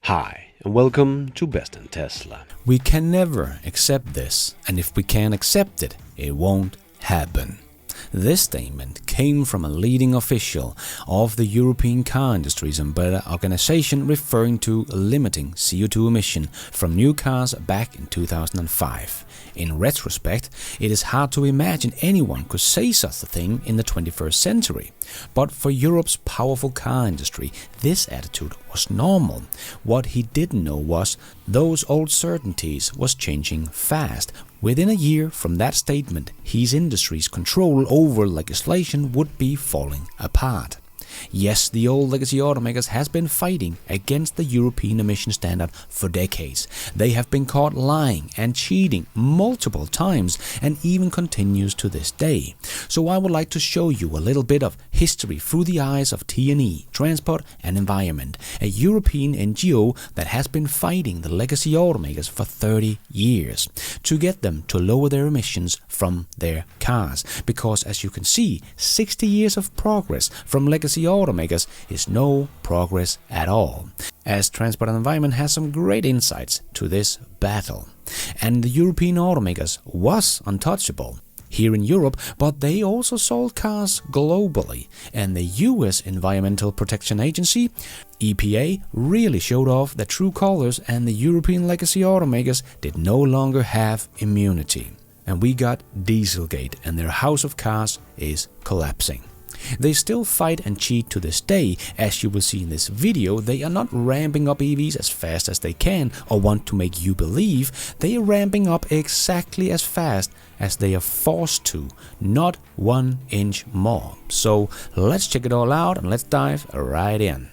Hi, and welcome to Best in Tesla. We can never accept this, and if we can't accept it, it won't happen. This statement came from a leading official of the European car industry's umbrella organization referring to limiting CO2 emission from new cars back in 2005. In retrospect, it is hard to imagine anyone could say such a thing in the 21st century. But for Europe's powerful car industry, this attitude was normal. What he didn't know was those old certainties was changing fast. Within a year from that statement, his industry's control over legislation would be falling apart. Yes, the old legacy automakers has been fighting against the European emission standard for decades. They have been caught lying and cheating multiple times and even continues to this day. So I would like to show you a little bit of history through the eyes of T&E, Transport and Environment, a European NGO that has been fighting the legacy automakers for 30 years to get them to lower their emissions from their cars. Because as you can see, 60 years of progress from legacy automakers is no progress at all, as Transport and Environment has some great insights to this battle. And the European automakers was untouchable here in Europe, but they also sold cars globally, and the US Environmental Protection Agency, EPA, really showed off their true colors, and the European legacy automakers did no longer have immunity. And we got Dieselgate, and their house of cards is collapsing. They still fight and cheat to this day. As you will see in this video, they are not ramping up EVs as fast as they can or want to make you believe. They are ramping up exactly as fast as they are forced to, not 1 inch more. So let's check it all out and let's dive right in.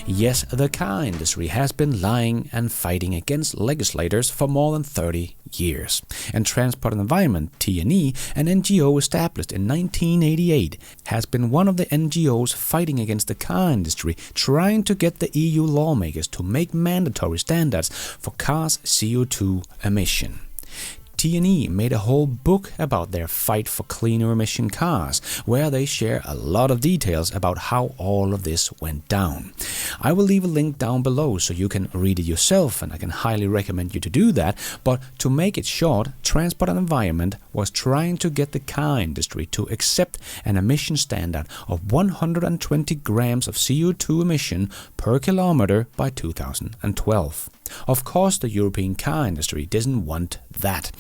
Yes, the car industry has been lying and fighting against legislators for more than 30 years. And Transport and Environment, T&E, an NGO established in 1988, has been one of the NGOs fighting against the car industry, trying to get the EU lawmakers to make mandatory standards for cars' CO2 emission. T&E made a whole book about their fight for cleaner emission cars, where they share a lot of details about how all of this went down. I will leave a link down below so you can read it yourself, and I can highly recommend you to do that. But to make it short, Transport and Environment was trying to get the car industry to accept an emission standard of 120 grams of CO2 emission per kilometer by 2012. Of course, the European car industry didn't want that.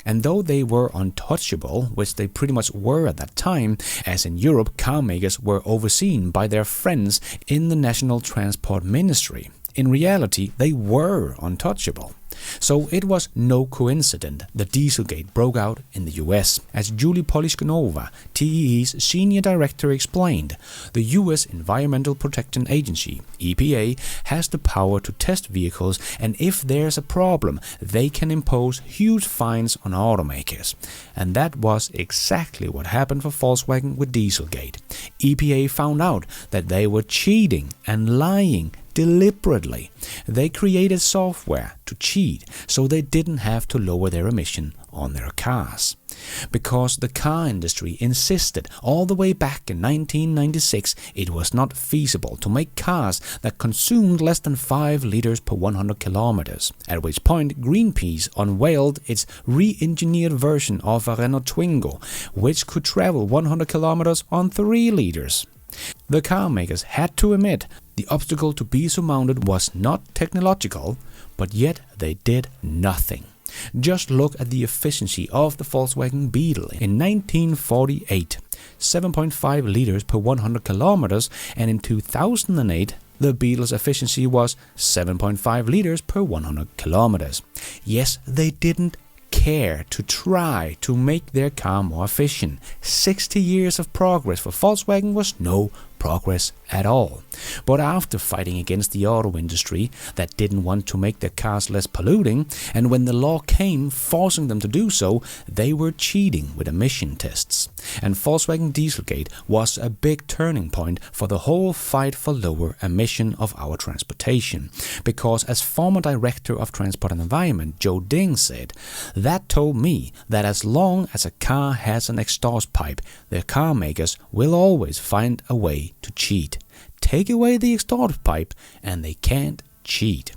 And though they were untouchable, which they pretty much were at that time, as in Europe, car makers were overseen by their friends in the National Transport Ministry. In reality, they were untouchable. So it was no coincidence that Dieselgate broke out in the US. As Julie Polishkunova, TEE's senior director, explained, the US Environmental Protection Agency, EPA, has the power to test vehicles, and if there's a problem, they can impose huge fines on automakers. And that was exactly what happened for Volkswagen with Dieselgate. EPA found out that they were cheating and lying deliberately. They created software to cheat so they didn't have to lower their emission on their cars. Because the car industry insisted all the way back in 1996 it was not feasible to make cars that consumed less than 5 liters per 100 kilometers, at which point Greenpeace unveiled its re-engineered version of a Renault Twingo, which could travel 100 kilometers on 3 liters. The car makers had to admit the obstacle to be surmounted was not technological, but yet they did nothing. Just look at the efficiency of the Volkswagen Beetle in 1948, 7.5 liters per 100 kilometers, and in 2008 the Beetle's efficiency was 7.5 liters per 100 kilometers. Yes, they didn't care to try to make their car more efficient. 60 years of progress for Volkswagen was no progress at all. But after fighting against the auto industry that didn't want to make their cars less polluting, and when the law came forcing them to do so, they were cheating with emission tests. And Volkswagen Dieselgate was a big turning point for the whole fight for lower emission of our transportation. Because as former Director of Transport and Environment Joe Ding said, that told me that as long as a car has an exhaust pipe, the car makers will always find a way to cheat. Take away the exhaust pipe and they can't cheat.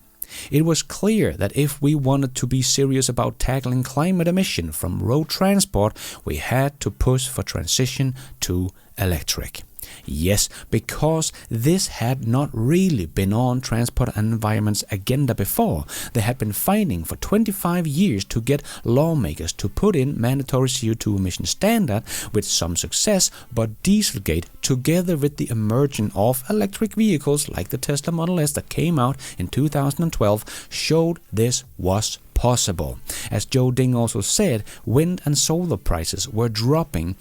It was clear that if we wanted to be serious about tackling climate emission from road transport, we had to push for transition to electric. Yes, because this had not really been on Transport and Environment's agenda before. They had been fighting for 25 years to get lawmakers to put in mandatory CO2 emission standard with some success, but Dieselgate, together with the emergence of electric vehicles like the Tesla Model S that came out in 2012, showed this was possible. As Joe Ding also said, wind and solar prices were dropping,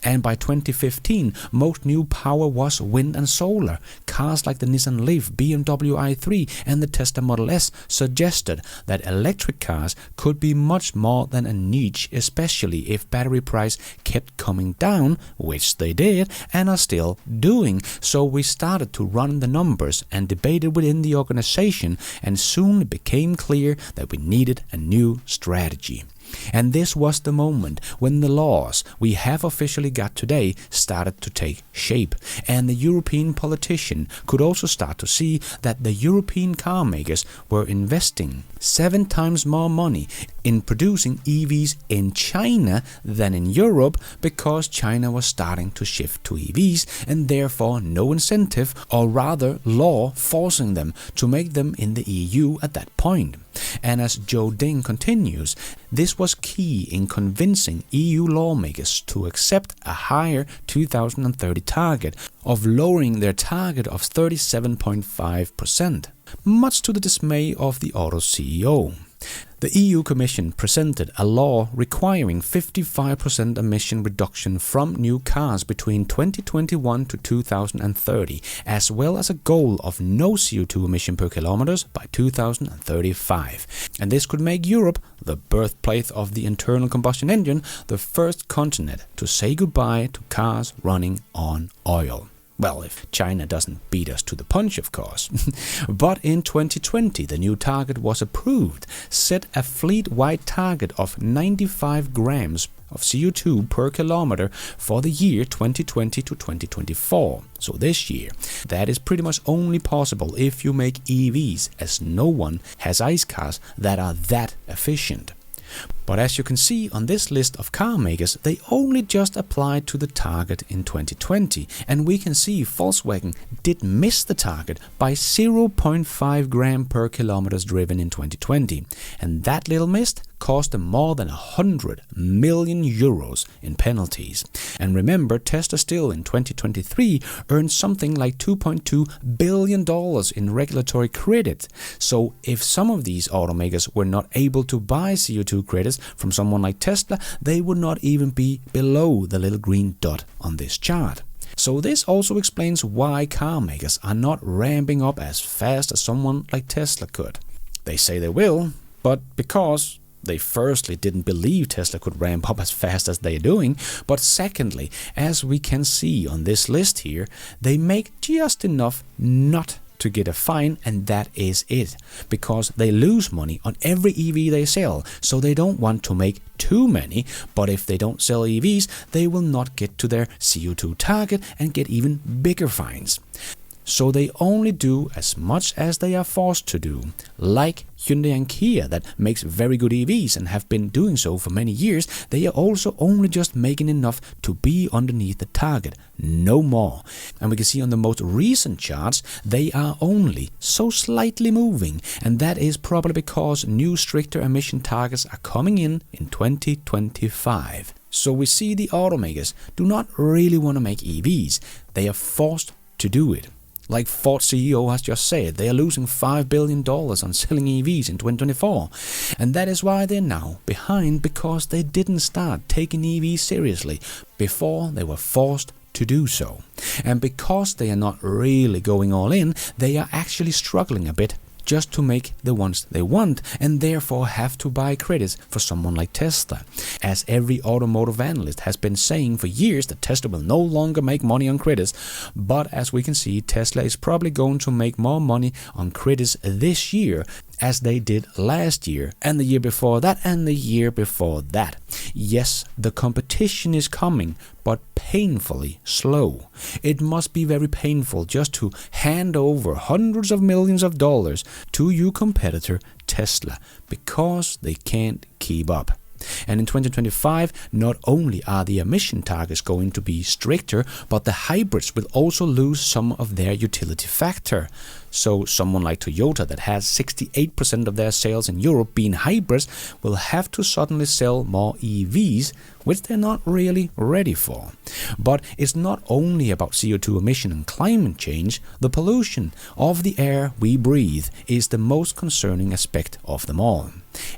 and by 2015, most new power was wind and solar. Cars like the Nissan Leaf, BMW i3 and the Tesla Model S suggested that electric cars could be much more than a niche, especially if battery price kept coming down, which they did and are still doing. So we started to run the numbers and debated within the organization, and soon it became clear that we needed a new strategy. And this was the moment when the laws we have officially got today started to take shape, and the European politician could also start to see that the European car makers were investing 7 times more money in producing EVs in China than in Europe, because China was starting to shift to EVs, and therefore no incentive, or rather law forcing them to make them in the EU at that point. And as Joe Ding continues, this was key in convincing EU lawmakers to accept a higher 2030 target of lowering their target of 37.5%, much to the dismay of the auto CEO. The EU Commission presented a law requiring 55% emission reduction from new cars between 2021 to 2030, as well as a goal of no CO2 emission per kilometers by 2035. And this could make Europe, the birthplace of the internal combustion engine, the first continent to say goodbye to cars running on oil. Well, if China doesn't beat us to the punch, of course. But in 2020, the new target was approved, set a fleet-wide target of 95 grams of CO2 per kilometer for the year 2020 to 2024. So this year. That is pretty much only possible if you make EVs, as no one has ICE cars that are that efficient. But as you can see on this list of car makers, they only just applied to the target in 2020, and we can see Volkswagen did miss the target by 0.5 gram per kilometers driven in 2020, and that little miss cost them more than 100 million euros in penalties. And remember, Tesla still in 2023 earned something like $2.2 billion in regulatory credit. So if some of these automakers were not able to buy CO2 credits from someone like Tesla, they would not even be below the little green dot on this chart. So this also explains why car makers are not ramping up as fast as someone like Tesla could. They say they will, but because they firstly didn't believe Tesla could ramp up as fast as they're doing, but secondly, as we can see on this list here, they make just enough not to get a fine, and that is it, because they lose money on every EV they sell, so they don't want to make too many, but if they don't sell EVs, they will not get to their CO2 target and get even bigger fines. So they only do as much as they are forced to do, like Hyundai and Kia that makes very good EVs and have been doing so for many years. They are also only just making enough to be underneath the target, no more. And we can see on the most recent charts, they are only so slightly moving, and that is probably because new stricter emission targets are coming in 2025. So we see the automakers do not really want to make EVs, they are forced to do it. Like Ford CEO has just said, they are losing $5 billion on selling EVs in 2024. And that is why they're now behind, because they didn't start taking EVs seriously before they were forced to do so. And because they are not really going all in, they are actually struggling a bit just to make the ones they want, and therefore have to buy credits for someone like Tesla. As every automotive analyst has been saying for years that Tesla will no longer make money on credits, but as we can see, Tesla is probably going to make more money on credits this year as they did last year, and the year before that, and the year before that. Yes, the competition is coming, but painfully slow. It must be very painful just to hand over hundreds of millions of dollars to your competitor Tesla because they can't keep up. And in 2025, not only are the emission targets going to be stricter, but the hybrids will also lose some of their utility factor. So someone like Toyota that has 68% of their sales in Europe being hybrids will have to suddenly sell more EVs, which they're not really ready for. But it's not only about CO2 emission and climate change. The pollution of the air we breathe is the most concerning aspect of them all.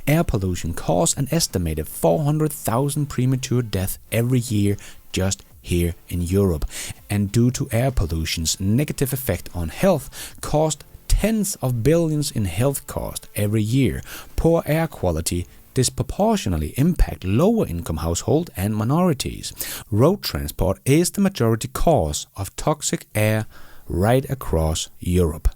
Air pollution causes an estimated 400,000 premature deaths every year just here in Europe, and due to air pollution's negative effect on health, cost tens of billions in health costs every year. Poor air quality disproportionately impact lower income households and minorities. Road transport is the majority cause of toxic air right across Europe.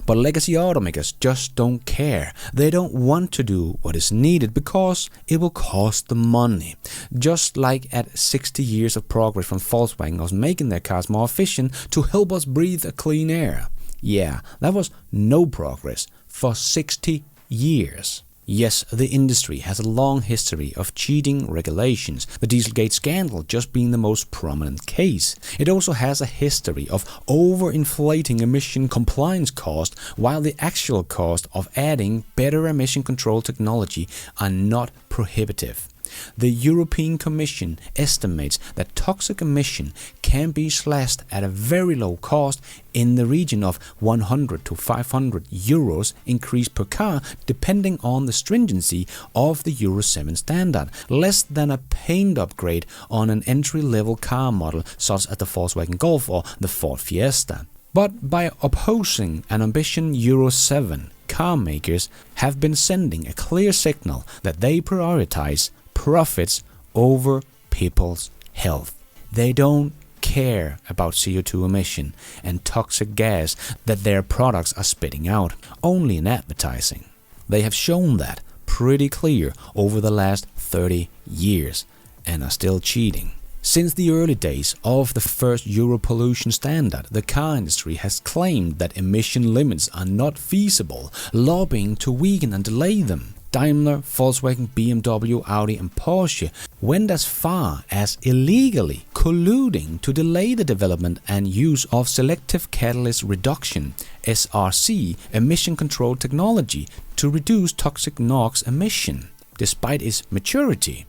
But legacy automakers just don't care. They don't want to do what is needed because it will cost them money. Just like at 60 years of progress from Volkswagen of making their cars more efficient to help us breathe a clean air. Yeah, that was no progress for 60 years. Yes, the industry has a long history of cheating regulations, the Dieselgate scandal just being the most prominent case. It also has a history of overinflating emission compliance cost, while the actual cost of adding better emission control technology are not prohibitive. The European Commission estimates that toxic emission can be slashed at a very low cost in the region of 100 to 500 euros increase per car, depending on the stringency of the Euro 7 standard, less than a paint upgrade on an entry-level car model such as the Volkswagen Golf or the Ford Fiesta. But by opposing an ambition Euro 7, car makers have been sending a clear signal that they prioritize profits over people's health. They don't care about CO2 emission and toxic gas that their products are spitting out, only in advertising. They have shown that pretty clear over the last 30 years and are still cheating. Since the early days of the first Euro pollution standard, the car industry has claimed that emission limits are not feasible, lobbying to weaken and delay them. Daimler, Volkswagen, BMW, Audi and Porsche went as far as illegally colluding to delay the development and use of selective catalyst reduction (SRC) emission control technology to reduce toxic NOx emission, despite its maturity.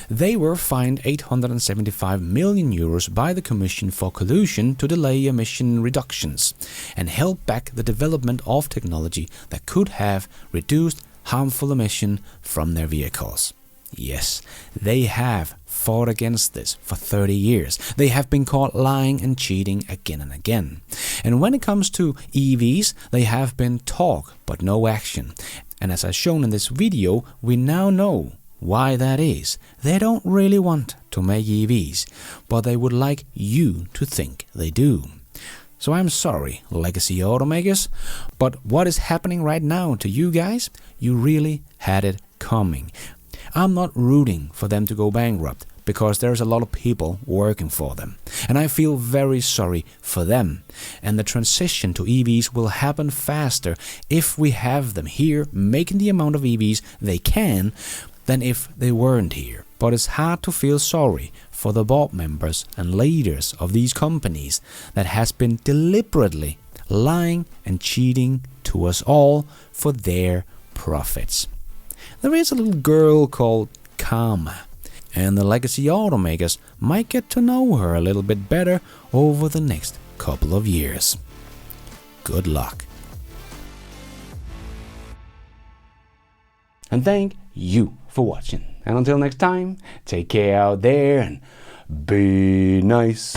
They were fined 875 million euros by the Commission for collusion to delay emission reductions and held back the development of technology that could have reduced harmful emission from their vehicles. Yes, they have fought against this for 30 years. They have been caught lying and cheating again and again. And when it comes to EVs, they have been talk but no action. And as I've shown in this video, we now know why that is. They don't really want to make EVs, but they would like you to think they do. So I'm sorry, legacy automakers, but what is happening right now to you guys? You really had it coming. I'm not rooting for them to go bankrupt, because there's a lot of people working for them. And I feel very sorry for them. And the transition to EVs will happen faster if we have them here making the amount of EVs they can than if they weren't here. But it's hard to feel sorry for the board members and leaders of these companies that has been deliberately lying and cheating to us all for their profits. There is a little girl called Karma, and the legacy automakers might get to know her a little bit better over the next couple of years. Good luck. And thank you for watching. And until next time, take care out there and be nice.